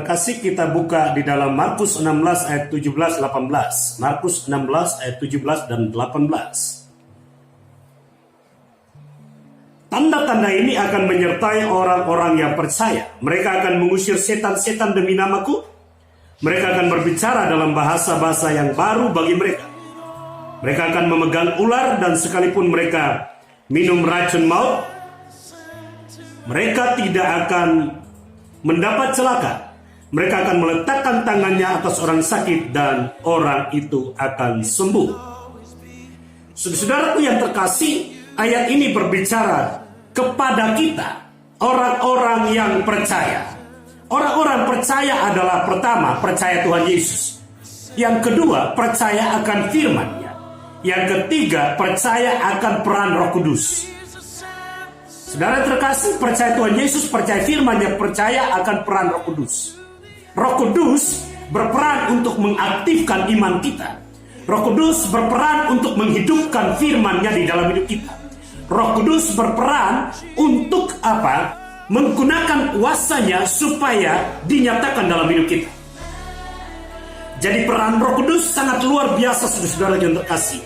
terkasih, kita buka di dalam Markus 16 ayat 17-18. Markus 16 ayat 17 dan 18. Tanda-tanda ini akan menyertai orang-orang yang percaya. Mereka akan mengusir setan-setan demi namaku. Mereka akan berbicara dalam bahasa-bahasa yang baru bagi mereka. Mereka akan memegang ular, dan sekalipun mereka minum racun maut, mereka tidak akan mendapat celaka. Mereka akan meletakkan tangannya atas orang sakit dan orang itu akan sembuh. Saudaraku yang terkasih, ayat ini berbicara kepada kita, orang-orang yang percaya. Orang-orang percaya adalah pertama, percaya Tuhan Yesus. Yang kedua, percaya akan firman-Nya. Yang ketiga, percaya akan peran Roh Kudus. Saudara terkasih, percaya Tuhan Yesus, percaya firman-Nya, percaya akan peran Roh Kudus. Roh Kudus berperan untuk mengaktifkan iman kita. Roh Kudus berperan untuk menghidupkan firman-Nya di dalam hidup kita. Roh Kudus berperan untuk apa? Menggunakan kuasanya supaya dinyatakan dalam hidup kita. Jadi peran Roh Kudus sangat luar biasa, saudara-saudara yang terkasih.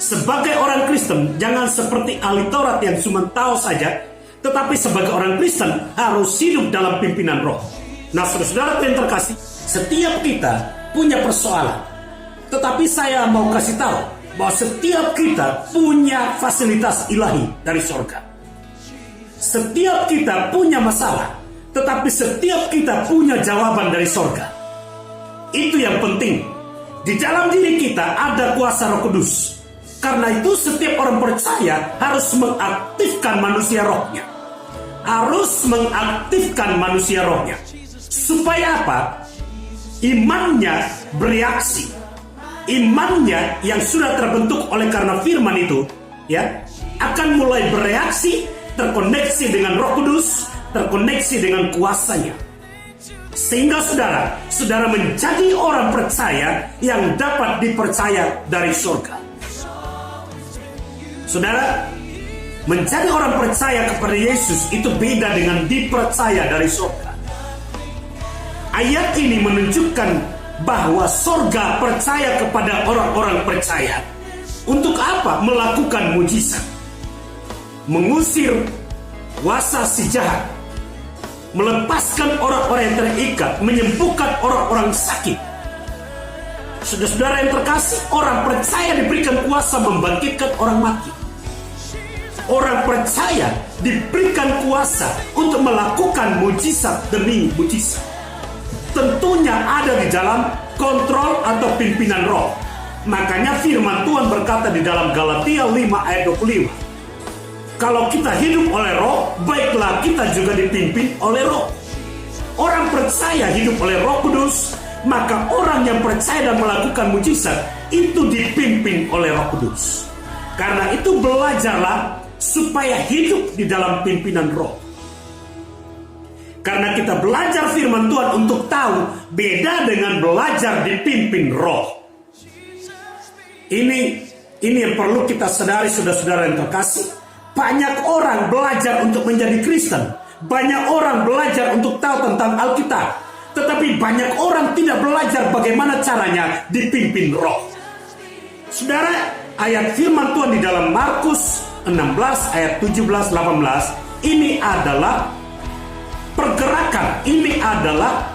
Sebagai orang Kristen, jangan seperti ahli Taurat yang cuma tahu saja, tetapi sebagai orang Kristen harus hidup dalam pimpinan Roh. Nah, saudara-saudara yang terkasih, setiap kita punya persoalan. Tetapi saya mau kasih tahu bahwa setiap kita punya fasilitas ilahi dari surga. Setiap kita punya masalah, tetapi setiap kita punya jawaban dari surga. Itu yang penting. Di dalam diri kita ada kuasa Roh Kudus. Karena itu setiap orang percaya harus mengaktifkan manusia rohnya. Harus mengaktifkan manusia rohnya. Supaya apa? Imannya bereaksi. Imannya yang sudah terbentuk oleh karena firman itu, ya, akan mulai bereaksi, terkoneksi dengan Roh Kudus, terkoneksi dengan kuasanya. Sehingga saudara menjadi orang percaya yang dapat dipercaya dari surga. Saudara, menjadi orang percaya kepada Yesus itu beda dengan dipercaya dari surga. Ayat ini menunjukkan bahwa surga percaya kepada orang-orang percaya. Untuk apa? Melakukan mujizat. Mengusir kuasa si jahat. Melepaskan orang-orang yang terikat. Menyembuhkan orang-orang sakit. Saudara-saudara yang terkasih, orang percaya diberikan kuasa membangkitkan orang mati. Orang percaya diberikan kuasa untuk melakukan mujizat demi mujizat. Tentunya ada di dalam kontrol atau pimpinan Roh. Makanya firman Tuhan berkata di dalam Galatia 5 ayat 25. Kalau kita hidup oleh Roh, baiklah kita juga dipimpin oleh Roh. Orang percaya hidup oleh Roh Kudus, maka orang yang percaya dan melakukan mujizat itu dipimpin oleh Roh Kudus. Karena itu belajarlah supaya hidup di dalam pimpinan Roh. Karena kita belajar firman Tuhan untuk tahu beda dengan belajar dipimpin Roh. Ini yang perlu kita sadari, saudara-saudara yang terkasih. Banyak orang belajar untuk menjadi Kristen. Banyak orang belajar untuk tahu tentang Alkitab. Tetapi banyak orang tidak belajar bagaimana caranya dipimpin Roh. Saudara, ayat firman Tuhan di dalam Markus 16 ayat 17-18 ini adalah pergerakan, ini adalah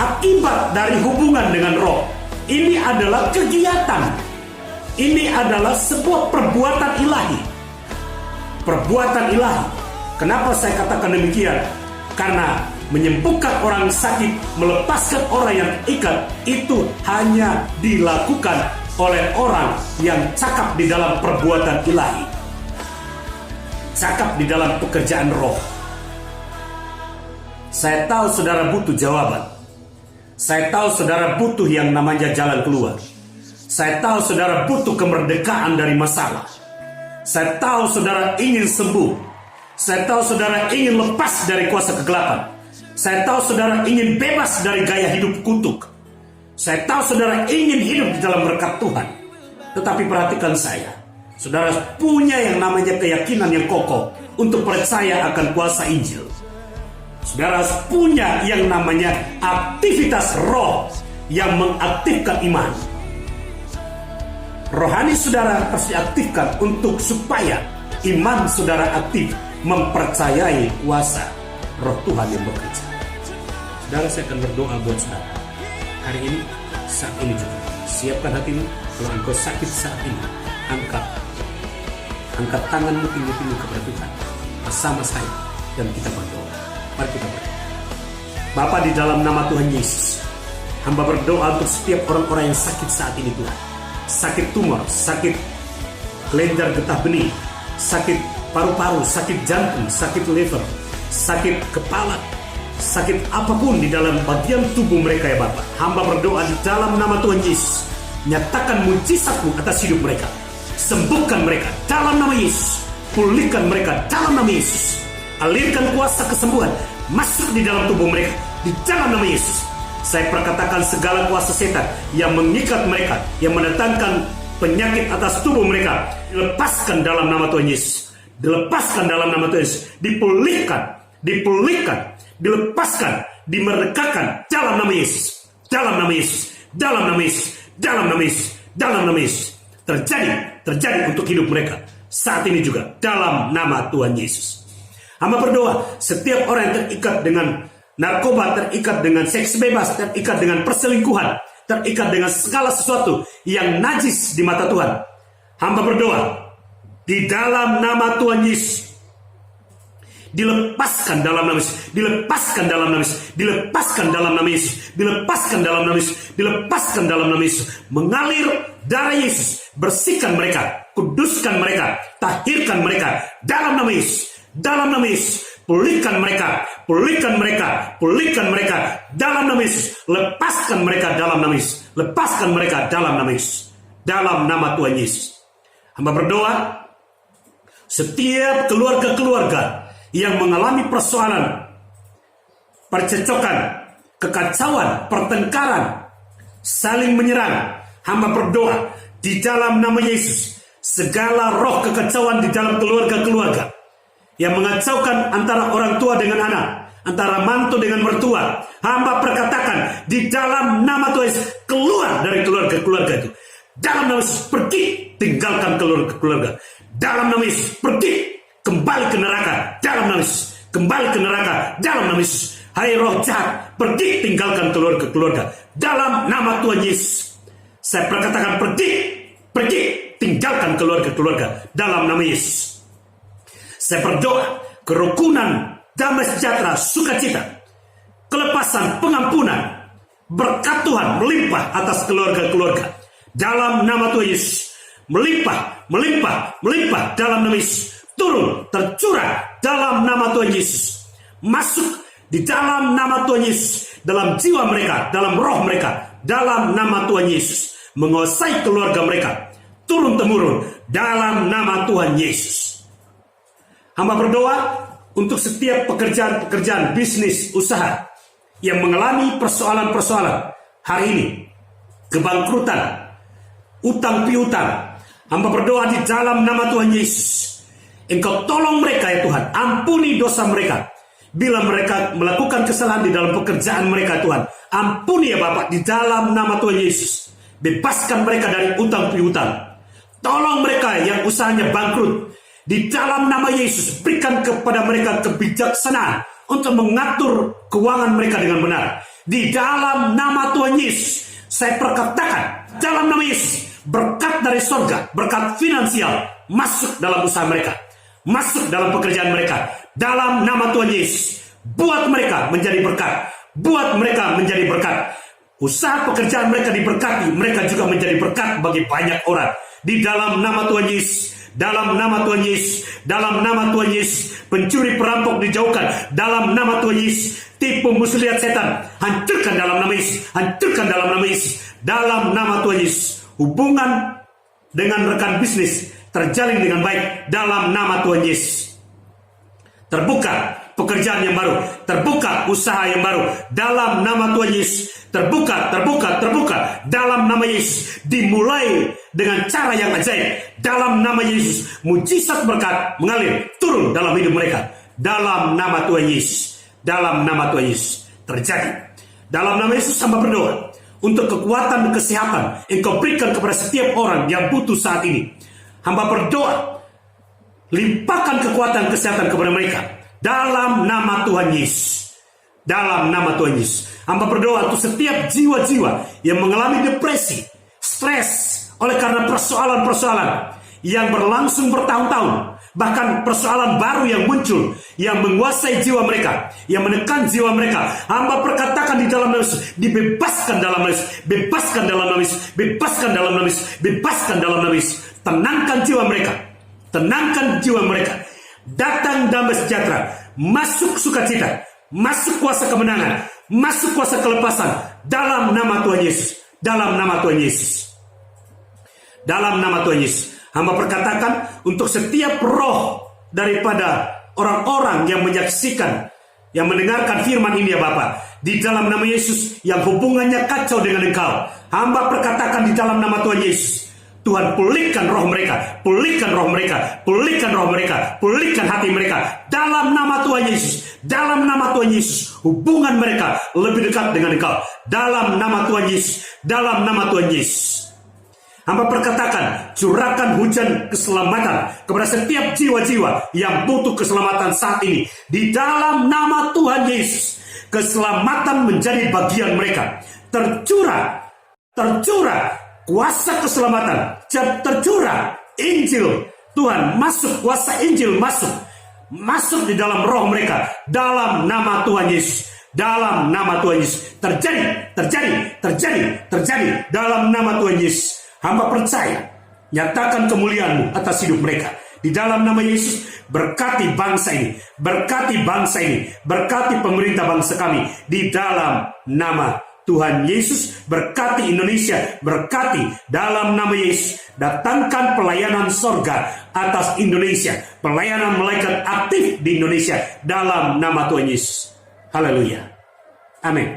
akibat dari hubungan dengan Roh. Ini adalah kegiatan. Ini adalah sebuah perbuatan ilahi. Perbuatan ilahi. Kenapa saya katakan demikian? Karena menyembuhkan orang sakit, melepaskan orang yang terikat, itu hanya dilakukan oleh orang yang cakap di dalam perbuatan ilahi. Cakap di dalam pekerjaan Roh. Saya tahu saudara butuh jawaban. Saya tahu saudara butuh yang namanya jalan keluar. Saya tahu saudara butuh kemerdekaan dari masalah. Saya tahu saudara ingin sembuh. Saya tahu saudara ingin lepas dari kuasa kegelapan. Saya tahu saudara ingin bebas dari gaya hidup kutuk. Saya tahu saudara ingin hidup di dalam berkat Tuhan. Tetapi perhatikan saya. Saudara punya yang namanya keyakinan yang kokoh untuk percaya akan kuasa Injil. Saudara harus punya yang namanya aktivitas roh yang mengaktifkan iman. Rohani saudara harus diaktifkan untuk supaya iman saudara aktif mempercayai kuasa roh Tuhan yang bekerja. Saudara, saya akan berdoa buat saudara hari ini, saat ini juga. Siapkan hatimu. Kalau engkau sakit saat ini, angkat tanganmu tinggi-tinggi kepada Tuhan bersama saya dan kita berdoa. Mari kita berdoa. Bapa, di dalam nama Tuhan Yesus, hamba berdoa untuk setiap orang-orang yang sakit saat ini Tuhan. Sakit tumor, sakit kelenjar getah benih, sakit paru-paru, sakit jantung, sakit liver, sakit kepala, sakit apapun di dalam bagian tubuh mereka ya Bapak. Hamba berdoa di dalam nama Tuhan Yesus, nyatakan mujizat-Mu atas hidup mereka. Sembuhkan mereka dalam nama Yesus. Pulihkan mereka dalam nama Yesus. Alirkan kuasa kesembuhan masuk di dalam tubuh mereka di dalam nama Yesus. Saya perkatakan segala kuasa setan yang mengikat mereka, yang mendatangkan penyakit atas tubuh mereka, dilepaskan dalam nama Tuhan Yesus. Dilepaskan dalam nama Tuhan Yesus. Dipulihkan, dilepaskan, dimerdekakan dalam nama Yesus. Dalam nama Yesus. Dalam nama Yesus. Dalam nama Yesus. Dalam nama Yesus. Terjadi untuk hidup mereka saat ini juga dalam nama Tuhan Yesus. Hamba berdoa setiap orang yang terikat dengan narkoba, terikat dengan seks bebas, terikat dengan perselingkuhan, terikat dengan segala sesuatu yang najis di mata Tuhan. Hamba berdoa di dalam nama Tuhan Yesus, dilepaskan dalam nama Yesus, dilepaskan dalam nama Yesus, dilepaskan dalam nama Yesus, dilepaskan dalam nama Yesus, dilepaskan dalam nama Yesus. Mengalir darah Yesus, bersihkan mereka, kuduskan mereka, tahirkan mereka dalam nama Yesus, dalam nama Yesus. Pulihkan mereka, pulihkan mereka, pulihkan mereka dalam nama Yesus. Lepaskan mereka dalam nama Yesus, lepaskan mereka dalam nama Yesus, dalam nama Tuhan Yesus. Hamba berdoa setiap keluarga-keluarga yang mengalami persoalan, percecokan, kekacauan, pertengkaran, saling menyerang, hamba berdoa di dalam nama Yesus, segala roh kekacauan di dalam keluarga-keluarga yang mengacaukan antara orang tua dengan anak, antara mantu dengan mertua, hamba perkatakan di dalam nama Tuhan Yesus, keluar dari keluarga-keluarga itu. Dalam nama Yesus, pergi, tinggalkan keluarga-keluarga. Dalam nama Yesus, pergi, kembali ke neraka. Dalam nama Yesus, kembali ke neraka. Dalam nama Yesus, hai roh jahat, pergi, tinggalkan keluarga-keluarga. Dalam nama Tuhan Yesus, saya perkatakan pergi, tinggalkan keluarga-keluarga. Dalam nama Yesus. Saya berdoa kerukunan, damai sejahtera, sukacita, kelepasan, pengampunan, berkat Tuhan melimpah atas keluarga-keluarga. Dalam nama Tuhan Yesus, melimpah dalam nama Yesus. Turun, tercurah dalam nama Tuhan Yesus. Masuk di dalam nama Tuhan Yesus, dalam jiwa mereka, dalam roh mereka, dalam nama Tuhan Yesus. Menguasai keluarga mereka, turun-temurun dalam nama Tuhan Yesus. Hamba berdoa untuk setiap pekerjaan bisnis, usaha yang mengalami persoalan-persoalan hari ini, kebangkrutan, utang piutang. Hamba berdoa di dalam nama Tuhan Yesus, Engkau tolong mereka ya Tuhan, ampuni dosa mereka. Bila mereka melakukan kesalahan di dalam pekerjaan mereka Tuhan, ampuni ya Bapak di dalam nama Tuhan Yesus. Bebaskan mereka dari utang piutang. Tolong mereka yang usahanya bangkrut. Di dalam nama Yesus, berikan kepada mereka kebijaksanaan untuk mengatur keuangan mereka dengan benar. Di dalam nama Tuhan Yesus, saya perkatakan dalam nama Yesus, berkat dari surga, berkat finansial masuk dalam usaha mereka, masuk dalam pekerjaan mereka. Dalam nama Tuhan Yesus, buat mereka menjadi berkat, buat mereka menjadi berkat. Usaha pekerjaan mereka diberkati, mereka juga menjadi berkat bagi banyak orang. Di dalam nama Tuhan Yesus, dalam nama Tuhan Yesus, dalam nama Tuhan Yesus, pencuri perampok dijauhkan. Dalam nama Tuhan Yesus, tipu muslihat setan hancurkan dalam nama Yesus, hancurkan dalam nama Yesus. Dalam nama Tuhan Yesus, hubungan dengan rekan bisnis terjalin dengan baik dalam nama Tuhan Yesus. Terbuka pekerjaan yang baru, terbuka usaha yang baru dalam nama Tuhan Yesus. Terbuka dalam nama Yesus. Dimulai dengan cara yang ajaib dalam nama Yesus. Mujizat berkat mengalir turun dalam hidup mereka dalam nama Tuhan Yesus. dalam nama Tuhan Yesus terjadi. Dalam nama Yesus hamba berdoa untuk kekuatan dan kesehatan Engkau berikan kepada setiap orang yang butuh saat ini. Hamba berdoa, limpahkan kekuatan kesehatan kepada mereka dalam nama Tuhan Yesus. Dalam nama Tuhan Yesus, hamba berdoa untuk setiap jiwa-jiwa yang mengalami depresi, stres oleh karena persoalan-persoalan yang berlangsung bertahun-tahun, bahkan persoalan baru yang muncul, yang menguasai jiwa mereka, yang menekan jiwa mereka. Hamba perkatakan di dalam nama Yesus, dibebaskan dalam nama Yesus, bebaskan dalam nama Yesus, bebaskan dalam nama Yesus, bebaskan dalam nama Yesus. Tenangkan jiwa mereka, tenangkan jiwa mereka. Datang damai sejahtera, masuk sukacita, masuk kuasa kemenangan, masuk kuasa kelepasan dalam nama Tuhan Yesus, dalam nama Tuhan Yesus, dalam nama Tuhan Yesus. Hamba perkatakan untuk setiap roh daripada orang-orang yang menyaksikan, yang mendengarkan firman ini ya Bapa, di dalam nama Yesus yang hubungannya kacau dengan Engkau, hamba perkatakan di dalam nama Tuhan Yesus, Tuhan pulihkan roh mereka, pulihkan roh mereka, pulihkan roh mereka, pulihkan hati mereka dalam nama Tuhan Yesus, dalam nama Tuhan Yesus. Hubungan mereka lebih dekat dengan Engkau dalam nama Tuhan Yesus, dalam nama Tuhan Yesus. Hamba perkatakan, curahkan hujan keselamatan kepada setiap jiwa-jiwa yang butuh keselamatan saat ini. Di dalam nama Tuhan Yesus, keselamatan menjadi bagian mereka. Tercurah kuasa keselamatan, tercurah Injil Tuhan masuk, kuasa Injil masuk di dalam roh mereka dalam nama Tuhan Yesus, dalam nama Tuhan Yesus. Terjadi dalam nama Tuhan Yesus. Hamba percaya, nyatakan kemuliaan-Mu atas hidup mereka. Di dalam nama Yesus, berkati bangsa ini, berkati pemerintah bangsa kami. Di dalam nama Tuhan Yesus, berkati Indonesia, berkati dalam nama Yesus. Datangkan pelayanan sorga atas Indonesia, pelayanan malaikat aktif di Indonesia dalam nama Tuhan Yesus. Haleluya. Amin.